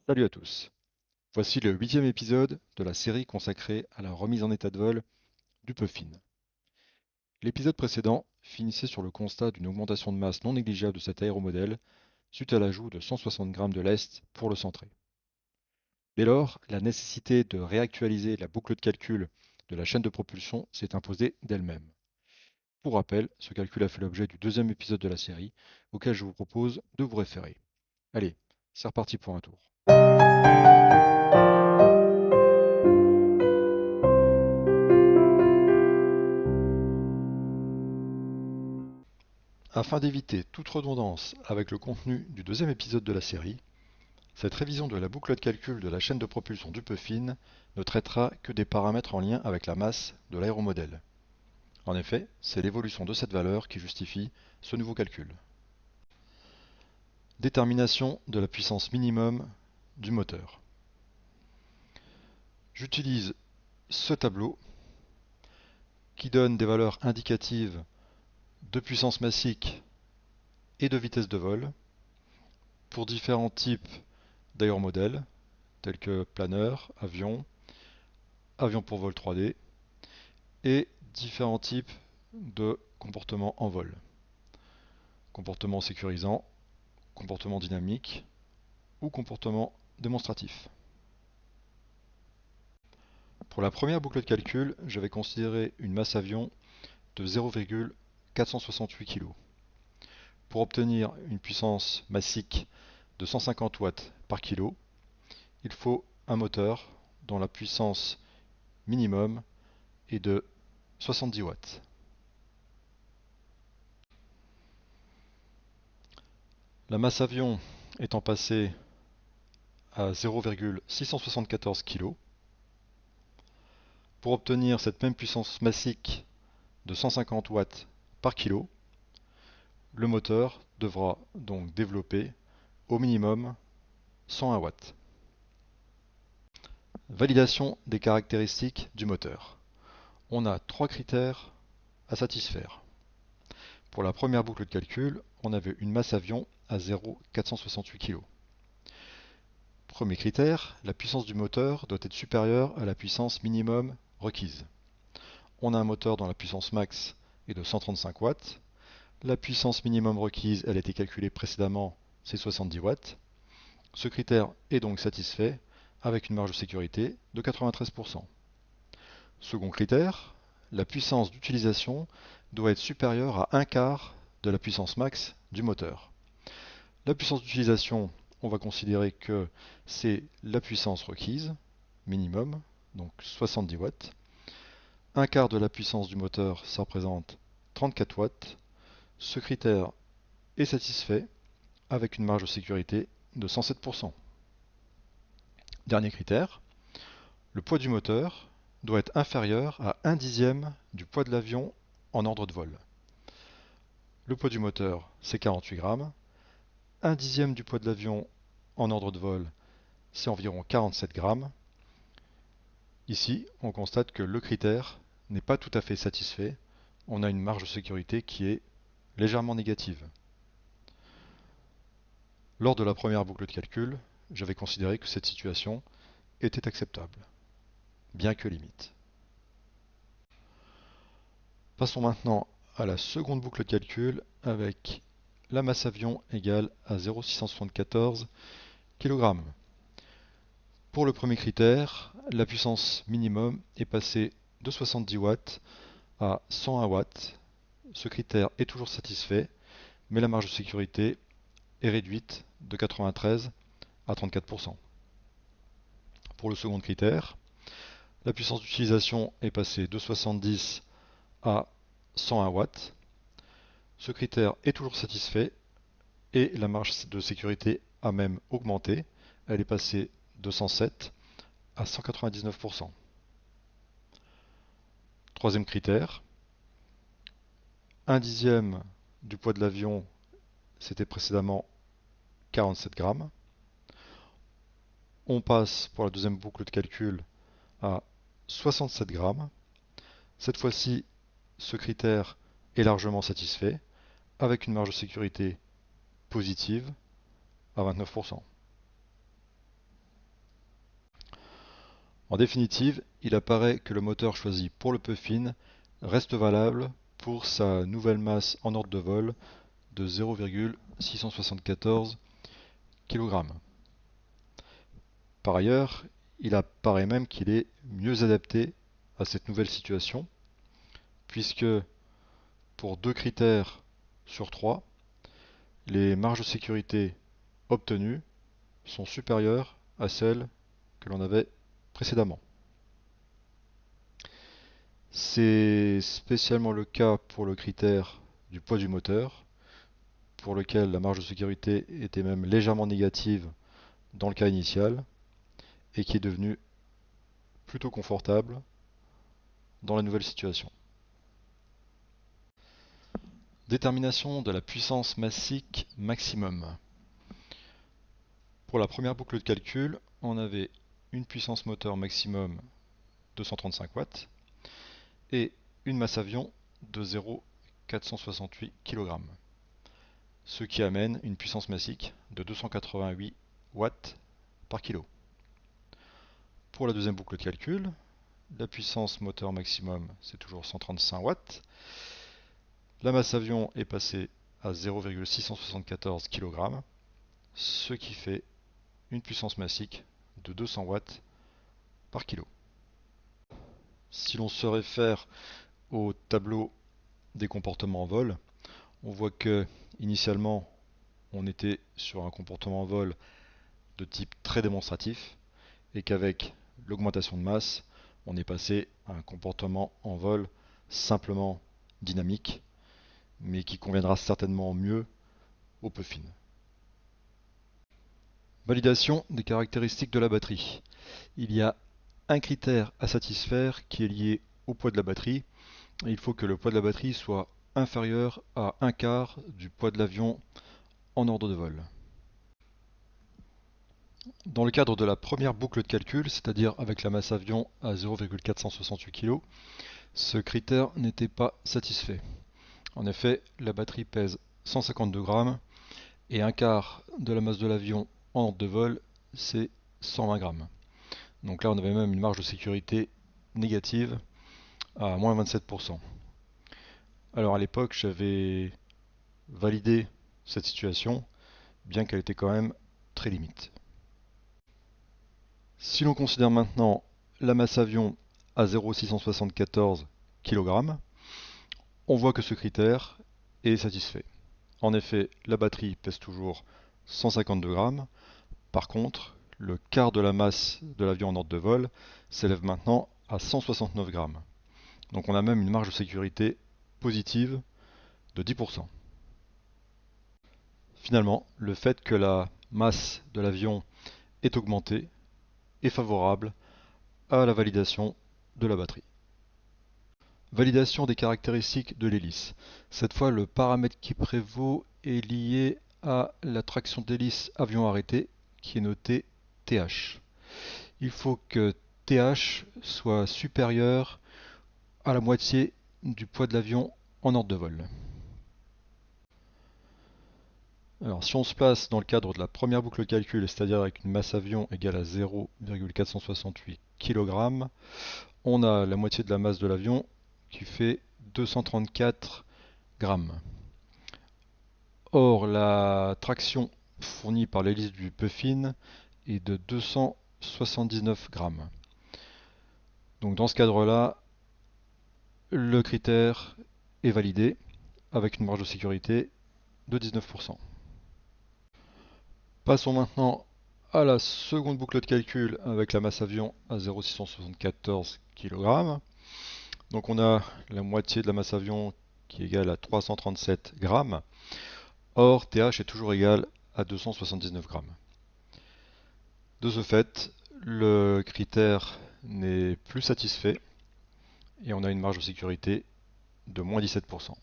Salut à tous. Voici le 8e épisode de la série consacrée à la remise en état de vol du Puffin. L'épisode précédent finissait sur le constat d'une augmentation de masse non négligeable de cet aéromodèle suite à l'ajout de 160 grammes de lest pour le centrer. Dès lors, la nécessité de réactualiser la boucle de calcul de la chaîne de propulsion s'est imposée d'elle-même. Pour rappel, ce calcul a fait l'objet du deuxième épisode de la série, auquel je vous propose de vous référer. Allez, c'est reparti pour un tour. Afin d'éviter toute redondance avec le contenu du deuxième épisode de la série, cette révision de la boucle de calcul de la chaîne de propulsion du Puffin ne traitera que des paramètres en lien avec la masse de l'aéromodèle. En effet, c'est l'évolution de cette valeur qui justifie ce nouveau calcul. Détermination de la puissance minimum du moteur. J'utilise ce tableau qui donne des valeurs indicatives de puissance massique et de vitesse de vol pour différents types d'aéromodèles tels que planeur, avion, avion pour vol 3D et différents types de comportements en vol. Comportement sécurisant, comportement dynamique ou comportement démonstratif. Pour la première boucle de calcul, je vais considérer une masse avion de 0,468 kg. Pour obtenir une puissance massique de 150 watts par kilo, il faut un moteur dont la puissance minimum est de 70 watts. La masse avion étant passée à 0,674 kg, pour obtenir cette même puissance massique de 150 watts par kilo, le moteur devra donc développer au minimum 101 watts. Validation des caractéristiques du moteur. On a trois critères à satisfaire. Pour la première boucle de calcul, on avait une masse avion à 0,468 kg. Premier critère, la puissance du moteur doit être supérieure à la puissance minimum requise. On a un moteur dont la puissance max est de 135 watts. La puissance minimum requise, elle a été calculée précédemment, c'est 70 watts. Ce critère est donc satisfait avec une marge de sécurité de 93%. Second critère, la puissance d'utilisation doit être supérieure à un quart de la puissance max du moteur. La puissance d'utilisation, on va considérer que c'est la puissance requise, minimum, donc 70 watts. Un quart de la puissance du moteur, ça représente 34 watts. Ce critère est satisfait avec une marge de sécurité de 107%. Dernier critère, le poids du moteur doit être inférieur à 1 dixième du poids de l'avion en ordre de vol. Le poids du moteur, c'est 48 grammes. 1 dixième du poids de l'avion en ordre de vol, c'est environ 47 grammes. Ici, on constate que le critère n'est pas tout à fait satisfait. On a une marge de sécurité qui est légèrement négative. Lors de la première boucle de calcul, j'avais considéré que cette situation était acceptable, bien que limite. Passons maintenant à la seconde boucle de calcul avec la masse avion égale à 0,674 kg. Pour le premier critère, la puissance minimum est passée de 70 watts à 101 watts. Ce critère est toujours satisfait, mais la marge de sécurité est réduite de 93 à 34%. Pour le second critère, la puissance d'utilisation est passée de 70 à 101 watts. Ce critère est toujours satisfait et la marge de sécurité a même augmenté. Elle est passée de 107 à 199%. Troisième critère, 1 dixième du poids de l'avion, c'était précédemment 47 grammes. On passe pour la deuxième boucle de calcul à 67 grammes. Cette fois-ci, ce critère est largement satisfait avec une marge de sécurité positive à 29%. En définitive, il apparaît que le moteur choisi pour le Puffin reste valable pour sa nouvelle masse en ordre de vol de 0,674 kg. Par ailleurs, il apparaît même qu'il est mieux adapté à cette nouvelle situation, puisque pour 2 critères sur 3, les marges de sécurité obtenues sont supérieures à celles que l'on avait précédemment. C'est spécialement le cas pour le critère du poids du moteur, pour lequel la marge de sécurité était même légèrement négative dans le cas initial, et qui est devenu plutôt confortable dans la nouvelle situation. Détermination de la puissance massique maximum. Pour la première boucle de calcul, on avait une puissance moteur maximum de 135 watts et une masse avion de 0,468 kg, ce qui amène une puissance massique de 288 watts par kilo. Pour la deuxième boucle de calcul, la puissance moteur maximum c'est toujours 135 watts, la masse avion est passée à 0,674 kg, ce qui fait une puissance massique de 200 watts par kilo. Si l'on se réfère au tableau des comportements en vol, on voit que initialement on était sur un comportement en vol de type très démonstratif et qu'avec l'augmentation de masse, on est passé à un comportement en vol simplement dynamique, mais qui conviendra certainement mieux au Puffin. Validation des caractéristiques de la batterie. Il y a un critère à satisfaire qui est lié au poids de la batterie. Il faut que le poids de la batterie soit inférieur à un quart du poids de l'avion en ordre de vol. Dans le cadre de la première boucle de calcul, c'est-à-dire avec la masse avion à 0,468 kg, ce critère n'était pas satisfait. En effet, la batterie pèse 152 grammes et un quart de la masse de l'avion en ordre de vol, c'est 120 grammes. Donc là, on avait même une marge de sécurité négative à moins 27%. Alors à l'époque, j'avais validé cette situation, bien qu'elle était quand même très limite. Si l'on considère maintenant la masse avion à 0,674 kg, on voit que ce critère est satisfait. En effet, la batterie pèse toujours 152 grammes. Par contre, le quart de la masse de l'avion en ordre de vol s'élève maintenant à 169 grammes. Donc on a même une marge de sécurité positive de 10%. Finalement, le fait que la masse de l'avion est augmentée est favorable à la validation de la batterie. Validation des caractéristiques de l'hélice. Cette fois, le paramètre qui prévaut est lié à la traction d'hélice avion arrêté, qui est noté TH. Il faut que TH soit supérieur à la moitié du poids de l'avion en ordre de vol. Alors, si on se place dans le cadre de la première boucle de calcul, c'est-à-dire avec une masse avion égale à 0,468 kg, on a la moitié de la masse de l'avion qui fait 234 grammes. Or, la traction fournie par l'hélice du Puffin est de 279 grammes. Donc dans ce cadre-là, le critère est validé avec une marge de sécurité de 19%. Passons maintenant à la seconde boucle de calcul avec la masse avion à 0,674 kg. Donc on a la moitié de la masse avion qui est égale à 337 grammes. Or, TH est toujours égal à 279 grammes. De ce fait, le critère n'est plus satisfait et on a une marge de sécurité de moins 17%.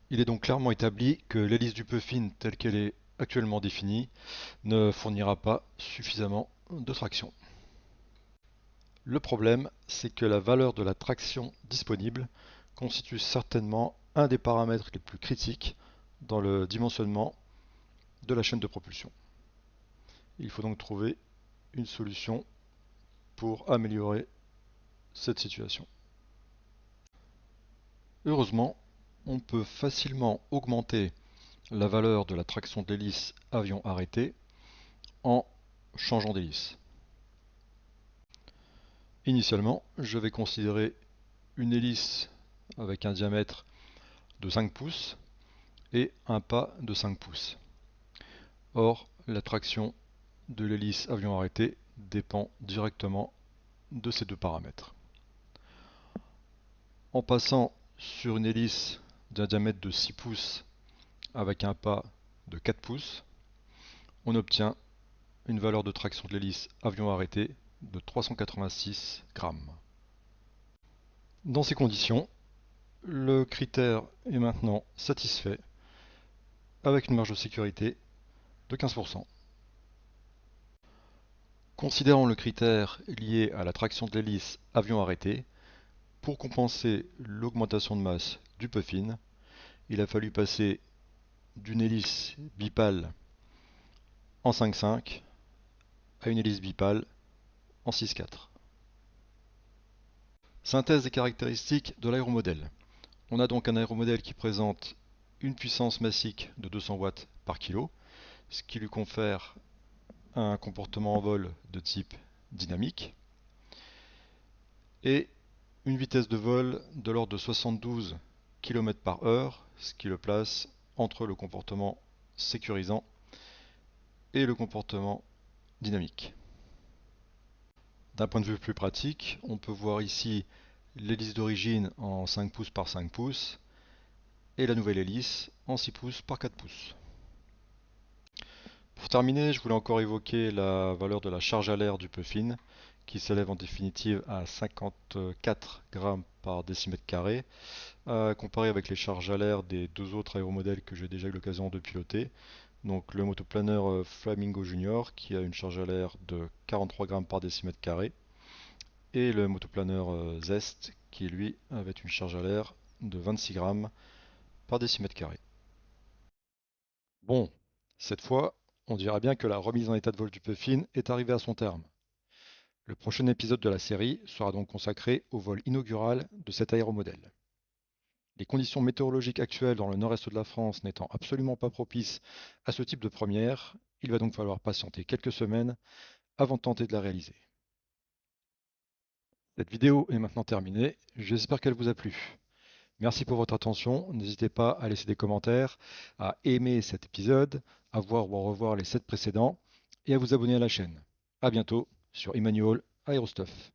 Il est donc clairement établi que l'hélice du Puffin telle qu'elle est actuellement définie ne fournira pas suffisamment de traction. Le problème, c'est que la valeur de la traction disponible constitue certainement un des paramètres les plus critiques dans le dimensionnement de la chaîne de propulsion. Il faut donc trouver une solution pour améliorer cette situation. Heureusement, on peut facilement augmenter la valeur de la traction de l'hélice avion arrêté en changeant d'hélice. Initialement, je vais considérer une hélice avec un diamètre de 5 pouces et un pas de 5 pouces. Or, la traction de l'hélice avion arrêté dépend directement de ces deux paramètres. En passant sur une hélice d'un diamètre de 6 pouces avec un pas de 4 pouces, on obtient une valeur de traction de l'hélice avion arrêté de 386 grammes. Dans ces conditions, le critère est maintenant satisfait avec une marge de sécurité de 15%. Considérant le critère lié à la traction de l'hélice avion arrêté, pour compenser l'augmentation de masse du puffin, il a fallu passer d'une hélice bipale en 5,5 à une hélice bipale en 6,4. Synthèse des caractéristiques de l'aéromodèle. On a donc un aéromodèle qui présente une puissance massique de 200 watts par kilo, ce qui lui confère un comportement en vol de type dynamique, et une vitesse de vol de l'ordre de 72 km/h, ce qui le place entre le comportement sécurisant et le comportement dynamique. D'un point de vue plus pratique, on peut voir ici l'hélice d'origine en 5 pouces par 5 pouces et la nouvelle hélice en 6 pouces par 4 pouces. Pour terminer, je voulais encore évoquer la valeur de la charge à l'air du puffin, qui s'élève en définitive à 54 grammes par décimètre carré, comparé avec les charges à l'air des deux autres aéromodèles que j'ai déjà eu l'occasion de piloter. Donc le motoplaneur Flamingo Junior qui a une charge à l'air de 43 grammes par décimètre carré, et le motoplaneur Zest qui lui avait une charge à l'air de 26 grammes par décimètre carré. Bon, cette fois, on dira bien que la remise en état de vol du Puffin est arrivée à son terme. Le prochain épisode de la série sera donc consacré au vol inaugural de cet aéromodèle. Les conditions météorologiques actuelles dans le nord-est de la France n'étant absolument pas propices à ce type de première, il va donc falloir patienter quelques semaines avant de tenter de la réaliser. Cette vidéo est maintenant terminée, j'espère qu'elle vous a plu. Merci pour votre attention, n'hésitez pas à laisser des commentaires, à aimer cet épisode, à voir ou à revoir les 7 précédents et à vous abonner à la chaîne. A bientôt sur Emmanuel Aerostuff.